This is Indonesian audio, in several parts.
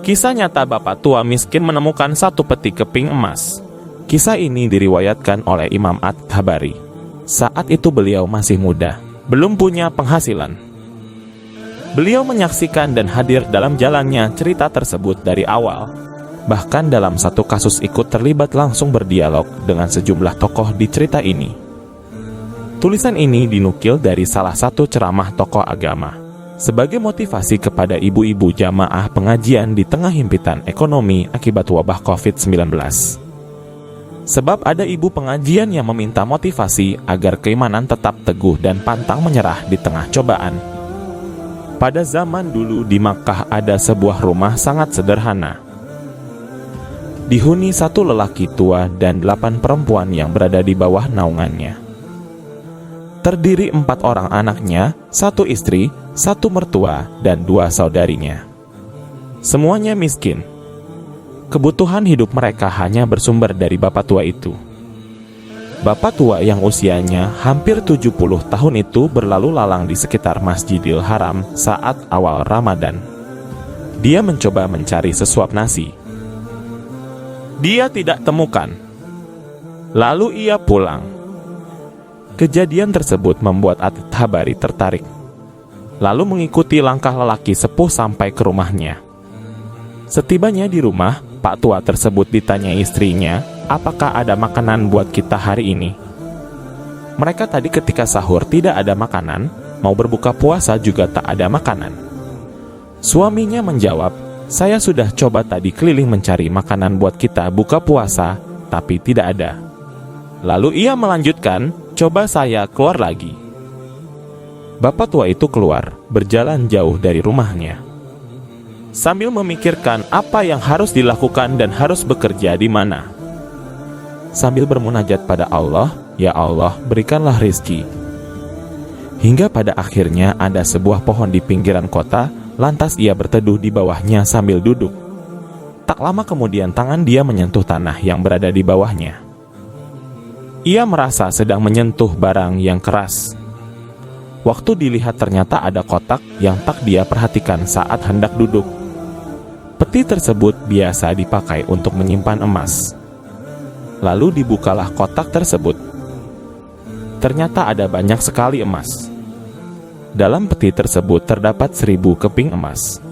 Kisah nyata bapak tua miskin menemukan satu peti keping emas. Kisah ini diriwayatkan oleh Imam At-Tabari. Saat itu beliau masih muda, belum punya penghasilan. Beliau menyaksikan dan hadir dalam jalannya cerita tersebut dari awal. Bahkan dalam satu kasus ikut terlibat langsung berdialog dengan sejumlah tokoh di cerita ini. Tulisan ini dinukil dari salah satu ceramah tokoh agama sebagai motivasi kepada ibu-ibu jamaah pengajian di tengah himpitan ekonomi akibat wabah COVID-19. Sebab ada ibu pengajian yang meminta motivasi agar keimanan tetap teguh dan pantang menyerah di tengah cobaan. Pada zaman dulu di Makkah ada sebuah rumah sangat sederhana. Dihuni satu lelaki tua dan 8 perempuan yang berada di bawah naungannya. Terdiri 4 orang anaknya, 1 istri, 1 mertua, dan 2 saudarinya. Semuanya miskin. Kebutuhan hidup mereka hanya bersumber dari bapak tua itu. Bapak tua yang usianya hampir 70 tahun itu berlalu lalang di sekitar Masjidil Haram saat awal Ramadan. Dia mencoba mencari sesuap nasi. Dia tidak temukan. Lalu ia pulang. Kejadian tersebut membuat At-Tabari tertarik, lalu mengikuti langkah lelaki sepuh sampai ke rumahnya. Setibanya di rumah, Pak tua tersebut ditanya istrinya, apakah ada makanan buat kita hari ini? Mereka tadi ketika sahur tidak ada makanan, mau berbuka puasa juga tak ada makanan. Suaminya menjawab, saya sudah coba tadi keliling mencari makanan buat kita buka puasa, tapi tidak ada. Lalu ia melanjutkan, coba saya keluar lagi. Bapak tua itu keluar, berjalan jauh dari rumahnya. Sambil memikirkan apa yang harus dilakukan dan harus bekerja di mana. Sambil bermunajat pada Allah, ya Allah, berikanlah rezeki. Hingga pada akhirnya ada sebuah pohon di pinggiran kota, lantas ia berteduh di bawahnya sambil duduk. Tak lama kemudian tangan dia menyentuh tanah yang berada di bawahnya. Ia merasa sedang menyentuh barang yang keras. Waktu dilihat ternyata ada kotak yang tak dia perhatikan saat hendak duduk. Peti tersebut biasa dipakai untuk menyimpan emas. Lalu dibukalah kotak tersebut. Ternyata ada banyak sekali emas. Dalam peti tersebut terdapat 1000 keping emas.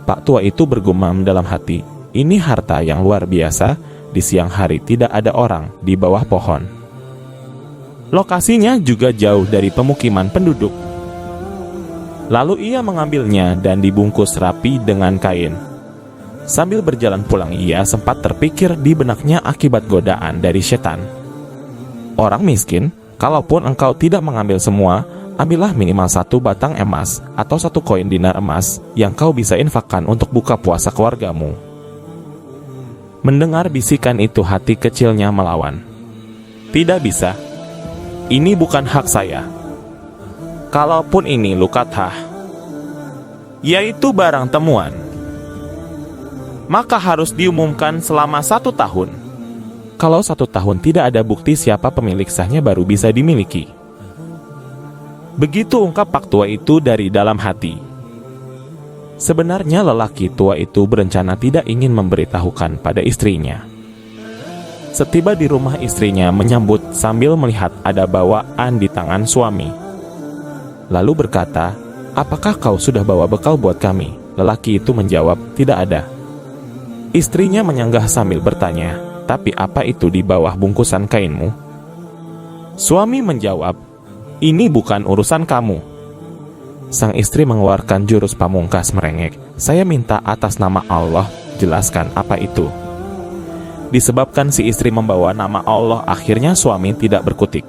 Pak tua itu bergumam dalam hati, ini harta yang luar biasa. Di siang hari tidak ada orang di bawah pohon. Lokasinya juga jauh dari pemukiman penduduk. Lalu ia mengambilnya dan dibungkus rapi dengan kain. Sambil berjalan pulang ia sempat terpikir di benaknya akibat godaan dari setan. Orang miskin, kalaupun engkau tidak mengambil semua, ambillah minimal 1 batang emas atau 1 koin dinar emas yang kau bisa infakkan untuk buka puasa keluargamu. Mendengar bisikan itu hati kecilnya melawan. Tidak bisa. Ini bukan hak saya. Kalaupun ini lukathah, yaitu barang temuan, maka harus diumumkan selama 1 tahun. Kalau 1 tahun tidak ada bukti siapa pemilik sahnya baru bisa dimiliki. Begitu ungkap Pak tua itu dari dalam hati. Sebenarnya lelaki tua itu berencana tidak ingin memberitahukan pada istrinya. Setiba di rumah istrinya menyambut sambil melihat ada bawaan di tangan suami. Lalu berkata, apakah kau sudah bawa bekal buat kami? Lelaki itu menjawab, tidak ada. Istrinya menyanggah sambil bertanya, tapi apa itu di bawah bungkusan kainmu? Suami menjawab, ini bukan urusan kamu. Sang istri mengeluarkan jurus pamungkas merengek, saya minta atas nama Allah, jelaskan apa itu. Disebabkan si istri membawa nama Allah, akhirnya suami tidak berkutik.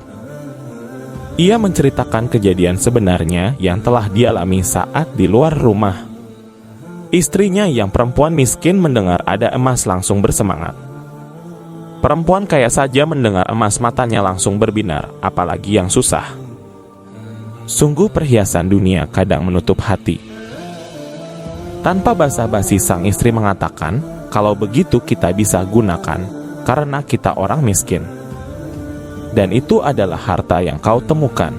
Ia menceritakan kejadian sebenarnya yang telah dialami saat di luar rumah. Istrinya yang perempuan miskin mendengar ada emas langsung bersemangat. Perempuan kaya saja mendengar emas matanya langsung berbinar, apalagi yang susah. Sungguh perhiasan dunia kadang menutup hati. Tanpa basa-basi sang istri mengatakan, kalau begitu kita bisa gunakan, karena kita orang miskin. Dan itu adalah harta yang kau temukan.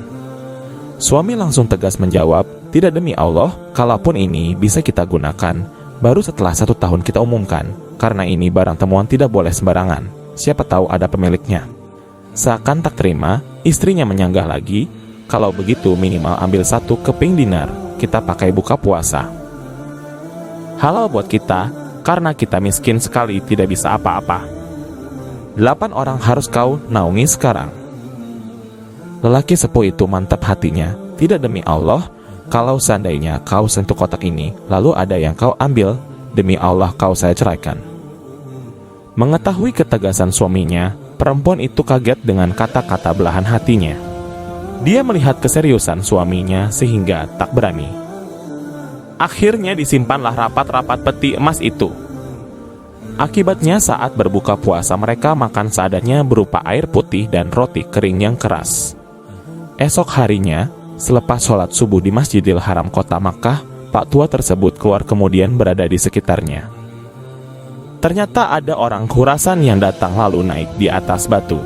Suami langsung tegas menjawab, tidak demi Allah, kalaupun ini bisa kita gunakan, Baru setelah 1 tahun kita umumkan, karena ini barang temuan tidak boleh sembarangan. Siapa tahu ada pemiliknya. Seakan tak terima, istrinya menyanggah lagi, kalau begitu minimal ambil 1 keping dinar, kita pakai buka puasa. Halal buat kita, karena kita miskin sekali tidak bisa apa-apa. 8 orang harus kau naungi sekarang. Lelaki sepuh itu mantap hatinya. Tidak, demi Allah, kalau seandainya kau sentuh kotak ini, lalu ada yang kau ambil, demi Allah kau saya ceraikan. Mengetahui ketegasan suaminya, perempuan itu kaget dengan kata-kata belahan hatinya. Dia melihat keseriusan suaminya sehingga tak berani. Akhirnya disimpanlah rapat-rapat peti emas itu. Akibatnya saat berbuka puasa mereka makan seadanya berupa air putih dan roti kering yang keras. Esok harinya, selepas sholat subuh di Masjidil Haram kota Makkah, Pak tua tersebut keluar kemudian berada di sekitarnya. Ternyata ada orang Khurasan yang datang lalu naik di atas batu.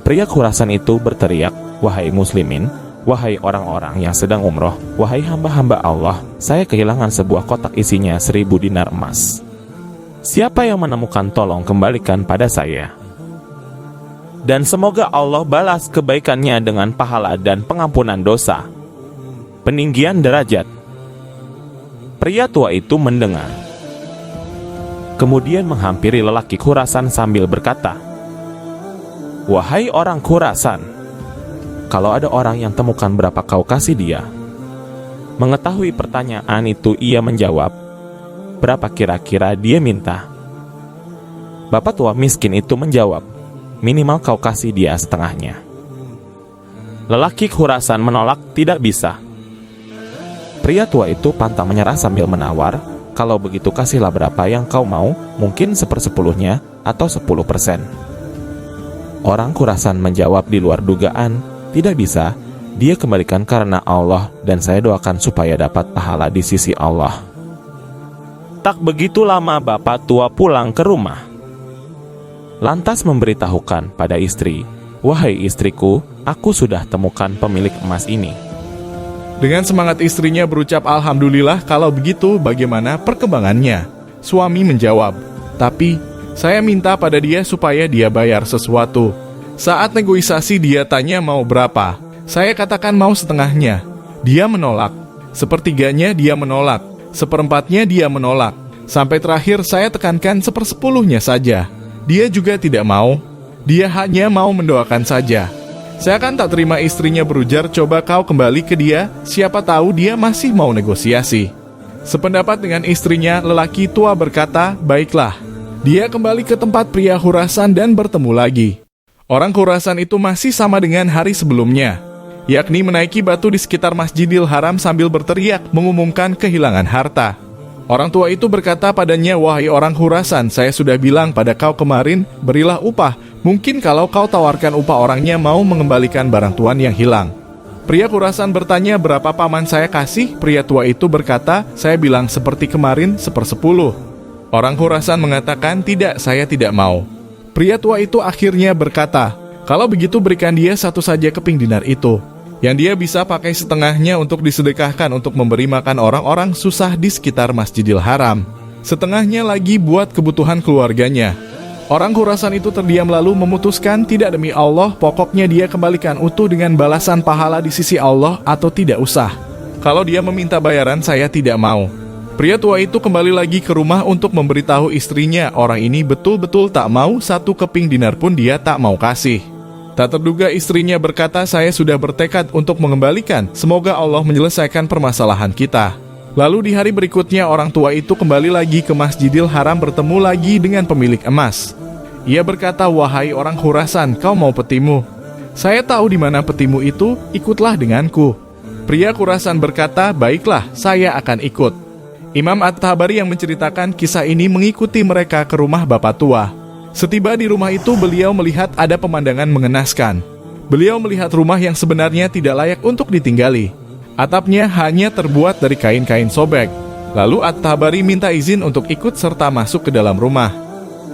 Pria Khurasan itu berteriak, "Wahai muslimin, wahai orang-orang yang sedang umroh, wahai hamba-hamba Allah, saya kehilangan sebuah kotak isinya 1000 dinar emas. Siapa yang menemukan tolong kembalikan pada saya. Dan semoga Allah balas kebaikannya dengan pahala dan pengampunan dosa, peninggian derajat." Pria tua itu mendengar. Kemudian menghampiri lelaki Khurasan sambil berkata, "Wahai orang Khurasan, kalau ada orang yang temukan berapa kau kasih dia?" Mengetahui pertanyaan itu ia menjawab, "Berapa kira-kira dia minta?" Bapak tua miskin itu menjawab, "Minimal kau kasih dia setengahnya." Lelaki Khurasan menolak, "Tidak bisa." Pria tua itu pantang menyerah sambil menawar, "Kalau begitu kasihlah berapa yang kau mau, mungkin 1/10-nya atau 10%. Orang Khurasan menjawab di luar dugaan, "Tidak bisa, dia kembalikan karena Allah dan saya doakan supaya dapat pahala di sisi Allah." Tak begitu lama bapak tua pulang ke rumah. Lantas memberitahukan pada istri, "Wahai istriku, aku sudah temukan pemilik emas ini." Dengan semangat istrinya berucap alhamdulillah. Kalau begitu bagaimana perkembangannya? Suami menjawab, "Tapi saya minta pada dia supaya dia bayar sesuatu." Saat negosiasi dia tanya mau berapa. Saya katakan mau setengahnya. Dia menolak. Sepertiganya dia menolak. Seperempatnya dia menolak. Sampai terakhir saya tekankan 1/10-nya saja. Dia juga tidak mau. Dia hanya mau mendoakan saja. Saya kan tak terima istrinya berujar, "Coba kau kembali ke dia, siapa tahu dia masih mau negosiasi." Sependapat dengan istrinya, lelaki tua berkata, "Baiklah." Dia kembali ke tempat pria Khurasan dan bertemu lagi. Orang Khurasan itu masih sama dengan hari sebelumnya, yakni menaiki batu di sekitar Masjidil Haram sambil berteriak mengumumkan kehilangan harta. Orang tua itu berkata padanya, "Wahai orang Khurasan, saya sudah bilang pada kau kemarin, berilah upah. Mungkin kalau kau tawarkan upah orangnya mau mengembalikan barang tuan yang hilang." Pria Khurasan bertanya, "Berapa paman saya kasih?" Pria tua itu berkata, "Saya bilang seperti kemarin 1/10. Orang Khurasan mengatakan, "Tidak, saya tidak mau." Pria tua itu akhirnya berkata, "Kalau begitu berikan dia 1 saja keping dinar itu, yang dia bisa pakai setengahnya untuk disedekahkan untuk memberi makan orang-orang susah di sekitar Masjidil Haram. Setengahnya lagi buat kebutuhan keluarganya." Orang Khurasan itu terdiam lalu memutuskan, "Tidak, demi Allah, pokoknya dia kembalikan utuh dengan balasan pahala di sisi Allah atau tidak usah. Kalau dia meminta bayaran saya tidak mau." Pria tua itu kembali lagi ke rumah untuk memberitahu istrinya, orang ini betul-betul tak mau 1 keping dinar pun dia tak mau kasih. Tak terduga istrinya berkata, "Saya sudah bertekad untuk mengembalikan, semoga Allah menyelesaikan permasalahan kita." Lalu di hari berikutnya orang tua itu kembali lagi ke Masjidil Haram bertemu lagi dengan pemilik emas. Ia berkata, "Wahai orang Khurasan, kau mau petimu? Saya tahu di mana petimu itu, ikutlah denganku." Pria Khurasan berkata, "Baiklah, saya akan ikut." Imam At-Tabari yang menceritakan kisah ini mengikuti mereka ke rumah bapak tua. Setiba di rumah itu beliau melihat ada pemandangan mengenaskan. Beliau melihat rumah yang sebenarnya tidak layak untuk ditinggali. Atapnya hanya terbuat dari kain-kain sobek. Lalu At-Tabari minta izin untuk ikut serta masuk ke dalam rumah.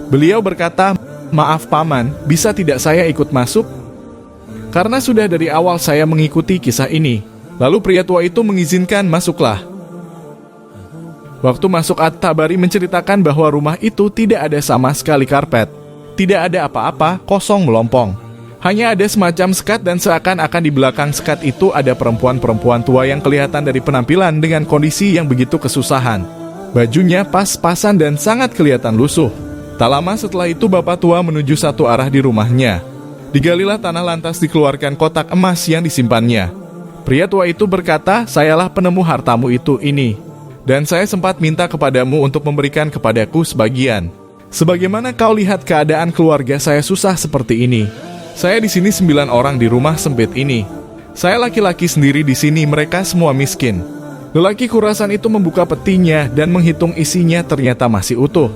Beliau berkata, "Maaf paman, bisa tidak saya ikut masuk? Karena sudah dari awal saya mengikuti kisah ini." Lalu pria tua itu mengizinkan, "Masuklah." Waktu masuk At-Tabari menceritakan bahwa rumah itu tidak ada sama sekali karpet. Tidak ada apa-apa, kosong melompong. Hanya ada semacam sekat dan seakan-akan di belakang sekat itu ada perempuan-perempuan tua yang kelihatan dari penampilan dengan kondisi yang begitu kesusahan. Bajunya pas-pasan dan sangat kelihatan lusuh. Tak lama setelah itu bapak tua menuju satu arah di rumahnya. Digalilah tanah lantas dikeluarkan kotak emas yang disimpannya. Pria tua itu berkata, "Sayalah penemu hartamu itu ini. Dan saya sempat minta kepadamu untuk memberikan kepadaku sebagian. Sebagaimana kau lihat keadaan keluarga saya susah seperti ini. Saya di sini 9 orang di rumah sempit ini. Saya laki-laki sendiri di sini, mereka semua miskin." Lelaki kurasan itu membuka petinya dan menghitung isinya, ternyata masih utuh.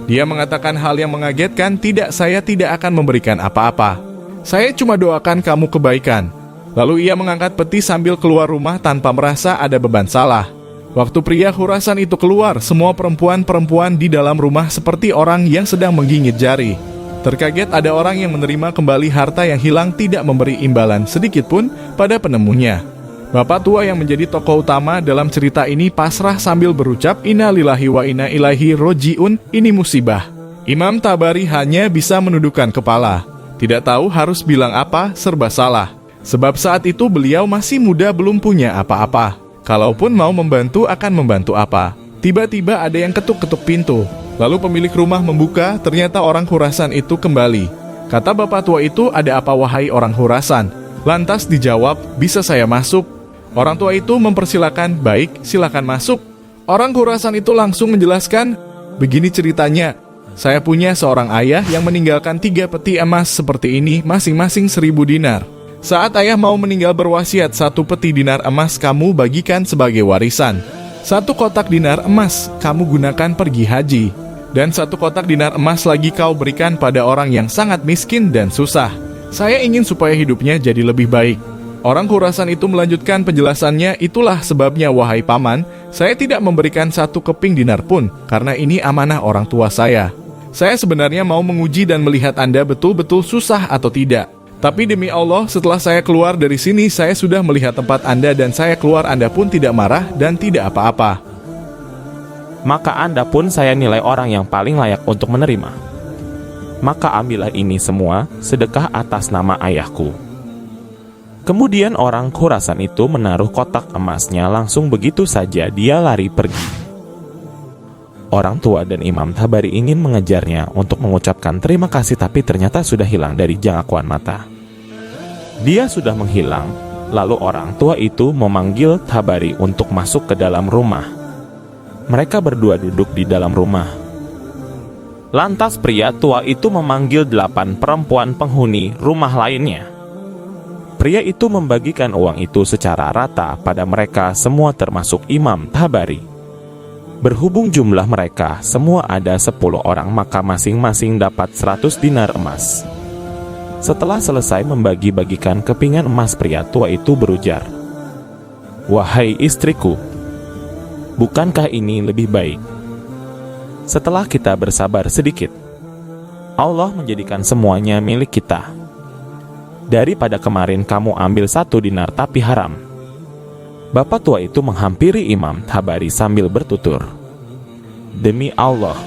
Dia mengatakan hal yang mengagetkan, "Tidak, saya tidak akan memberikan apa-apa. Saya cuma doakan kamu kebaikan." Lalu ia mengangkat peti sambil keluar rumah tanpa merasa ada beban salah. Waktu pria Khurasan itu keluar, semua perempuan-perempuan di dalam rumah seperti orang yang sedang menggigit jari. Terkaget ada orang yang menerima kembali harta yang hilang, tidak memberi imbalan sedikit pun pada penemunya. Bapak tua yang menjadi tokoh utama dalam cerita ini pasrah sambil berucap, "Inna lillahi wa inna ilaihi roji'un, ini musibah." Imam Tabari hanya bisa menundukkan kepala. Tidak tahu harus bilang apa, serba salah. Sebab saat itu beliau masih muda, belum punya apa-apa. Kalaupun mau membantu, akan membantu apa? Tiba-tiba ada yang ketuk-ketuk pintu. Lalu pemilik rumah membuka, ternyata orang Khurasan itu kembali. Kata bapak tua itu, "Ada apa wahai orang Khurasan?" Lantas dijawab, "Bisa saya masuk?" Orang tua itu mempersilakan, "Baik, silakan masuk." Orang Khurasan itu langsung menjelaskan, "Begini ceritanya, saya punya seorang ayah yang meninggalkan 3 peti emas seperti ini, masing-masing 1000 dinar. Saat ayah mau meninggal berwasiat, 1 peti dinar emas kamu bagikan sebagai warisan. 1 kotak dinar emas kamu gunakan pergi haji. Dan 1 kotak dinar emas lagi kau berikan pada orang yang sangat miskin dan susah. Saya ingin supaya hidupnya jadi lebih baik." Orang Khurasan itu melanjutkan penjelasannya, "Itulah sebabnya wahai paman, saya tidak memberikan 1 keping dinar pun, karena ini amanah orang tua saya. Saya sebenarnya mau menguji dan melihat Anda betul-betul susah atau tidak. Tapi demi Allah, setelah saya keluar dari sini, saya sudah melihat tempat Anda dan saya keluar, Anda pun tidak marah dan tidak apa-apa. Maka Anda pun saya nilai orang yang paling layak untuk menerima. Maka ambillah ini semua, sedekah atas nama ayahku." Kemudian orang Khurasan itu menaruh kotak emasnya, langsung begitu saja dia lari pergi. Orang tua dan Imam Tabari ingin mengejarnya untuk mengucapkan terima kasih, tapi ternyata sudah hilang dari jangkauan mata. Dia sudah menghilang, lalu orang tua itu memanggil Tabari untuk masuk ke dalam rumah. Mereka berdua duduk di dalam rumah. Lantas pria tua itu memanggil 8 perempuan penghuni rumah lainnya. Pria itu membagikan uang itu secara rata pada mereka semua termasuk Imam Tabari. Berhubung jumlah mereka semua ada 10 orang, maka masing-masing dapat 100 dinar emas. Setelah selesai membagi-bagikan kepingan emas, pria tua itu berujar, "Wahai istriku, bukankah ini lebih baik? Setelah kita bersabar sedikit, Allah menjadikan semuanya milik kita. Daripada kemarin kamu ambil 1 dinar tapi haram." Bapak tua itu menghampiri Imam Tabari sambil bertutur, "Demi Allah,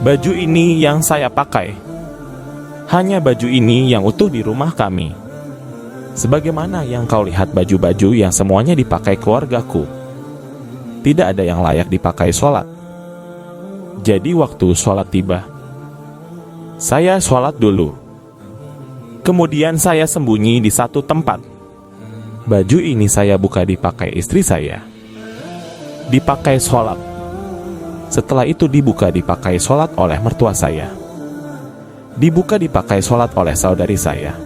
baju ini yang saya pakai. Hanya baju ini yang utuh di rumah kami. Sebagaimana yang kau lihat baju-baju yang semuanya dipakai keluargaku. Tidak ada yang layak dipakai sholat. Jadi waktu sholat tiba, saya sholat dulu. Kemudian saya sembunyi di satu tempat. Baju ini saya buka dipakai istri saya. Dipakai sholat. Setelah itu dibuka dipakai sholat oleh mertua saya. Dibuka dipakai sholat oleh saudari saya.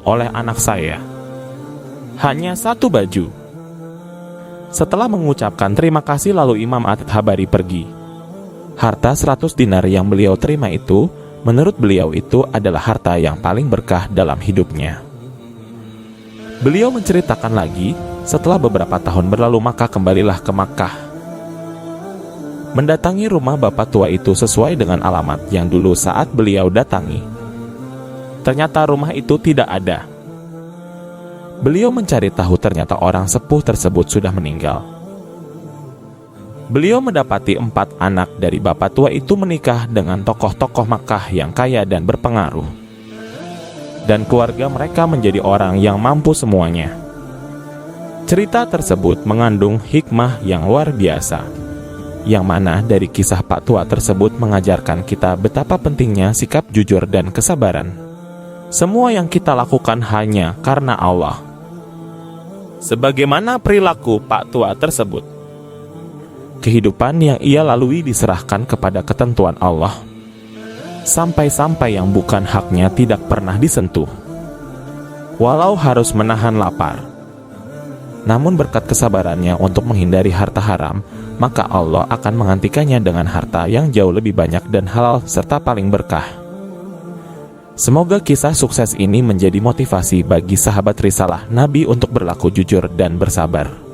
Oleh anak saya. Hanya 1 baju." Setelah mengucapkan terima kasih, lalu Imam At-Tabari pergi. Harta 100 dinar yang beliau terima itu, menurut beliau itu adalah harta yang paling berkah dalam hidupnya. Beliau menceritakan lagi, setelah beberapa tahun berlalu maka kembalilah ke Makkah. Mendatangi rumah bapak tua itu sesuai dengan alamat yang dulu saat beliau datangi. Ternyata rumah itu tidak ada. Beliau mencari tahu, ternyata orang sepuh tersebut sudah meninggal. Beliau mendapati 4 anak dari bapak tua itu menikah dengan tokoh-tokoh Makkah yang kaya dan berpengaruh. Dan keluarga mereka menjadi orang yang mampu semuanya. Cerita tersebut mengandung hikmah yang luar biasa, yang mana dari kisah Pak Tua tersebut mengajarkan kita betapa pentingnya sikap jujur dan kesabaran. Semua yang kita lakukan hanya karena Allah. Sebagaimana perilaku Pak Tua tersebut, kehidupan yang ia lalui diserahkan kepada ketentuan Allah, sampai-sampai yang bukan haknya tidak pernah disentuh. Walau harus menahan lapar, namun berkat kesabarannya untuk menghindari harta haram, maka Allah akan menggantikannya dengan harta yang jauh lebih banyak dan halal serta paling berkah. Semoga kisah sukses ini menjadi motivasi bagi sahabat risalah Nabi untuk berlaku jujur dan bersabar.